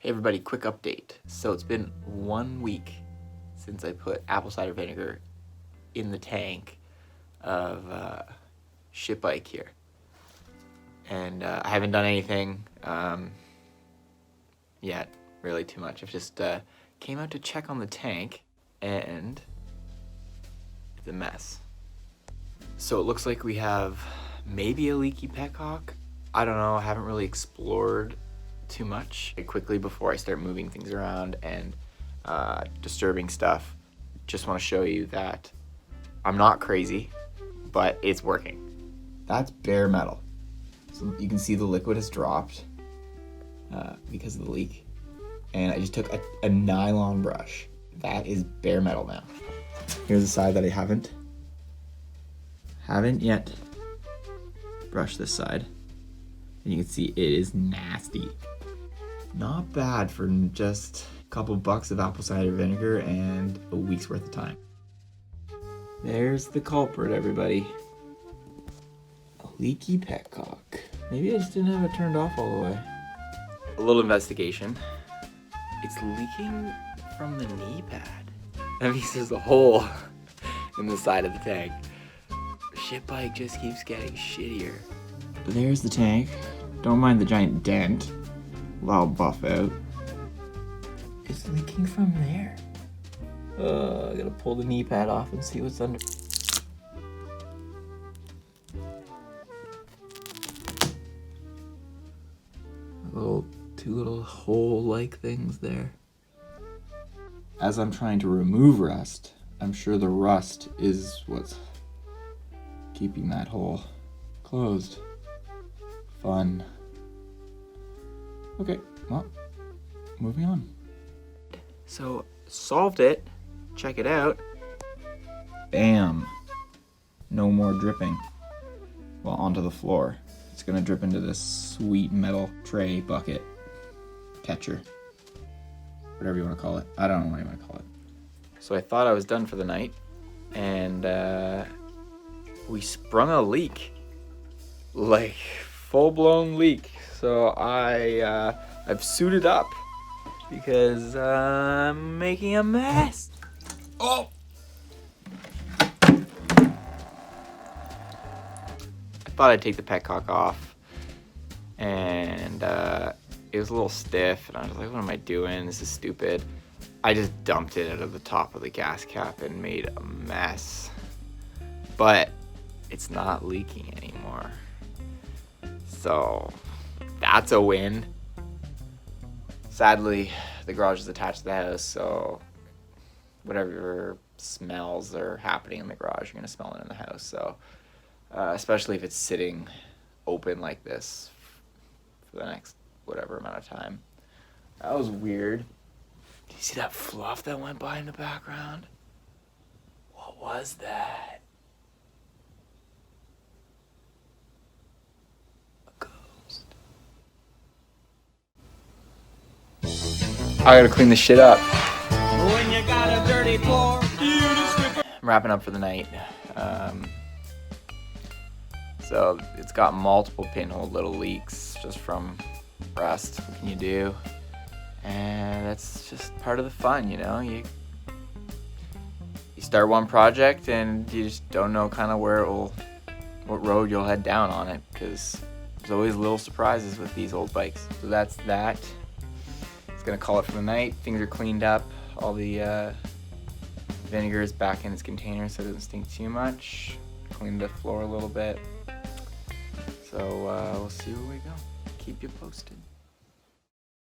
Hey everybody, quick update. So it's been 1 week since I put apple cider vinegar in the tank of ShareAlike here. And I haven't done anything yet, really too much. I've just came out to check on the tank and it's a mess. So it looks like we have maybe a leaky petcock. I don't know, I haven't really explored too much. Quickly before I start moving things around and disturbing stuff, just want to show you that I'm not crazy, but it's working. That's bare metal. So you can see the liquid has dropped because of the leak. And I just took a nylon brush. That is bare metal now. Here's the side that I haven't yet brushed this side. And you can see it is nasty. Not bad for just a couple bucks of apple cider vinegar and a week's worth of time. There's the culprit, everybody. A leaky petcock. Maybe I just didn't have it turned off all the way. A little investigation. It's leaking from the knee pad. That means there's a hole in the side of the tank. ShareAlike just keeps getting shittier. There's the tank. Don't mind the giant dent. I'll buff out. It's leaking from there. I gotta pull the knee pad off and see what's under. Two little hole-like things there. As I'm trying to remove rust, I'm sure the rust is what's keeping that hole closed. Fun. Okay, well, moving on. So, solved it. Check it out. Bam. No more dripping. Well, onto the floor. It's gonna drip into this sweet metal tray bucket. Catcher. Whatever you wanna call it. I don't know what you wanna call it. So I thought I was done for the night, and we sprung a leak. Like, full-blown leak. So I've suited up because I'm making a mess. Oh! I thought I'd take the petcock off, and it was a little stiff, and I was like, what am I doing? This is stupid. I just dumped it out of the top of the gas cap and made a mess. But it's not leaking anymore. So that's a win. Sadly, the garage is attached to the house, so whatever smells are happening in the garage, you're gonna smell it in the house. So especially if it's sitting open like this for the next whatever amount of time. That was weird. Do you see that fluff that went by in the background? What was that? A ghost. I gotta clean this shit up. When you got a dirty floor, I'm wrapping up for the night. So it's got multiple pinhole little leaks just from rust. What can you do? And that's just part of the fun, you know? You start one project and you just don't know kind of what road you'll head down on it, because there's always little surprises with these old bikes. So that's that. It's gonna call it for the night. Things are cleaned up. All the vinegar is back in its container so it doesn't stink too much. Cleaned the floor a little bit. So we'll see where we go. Keep you posted.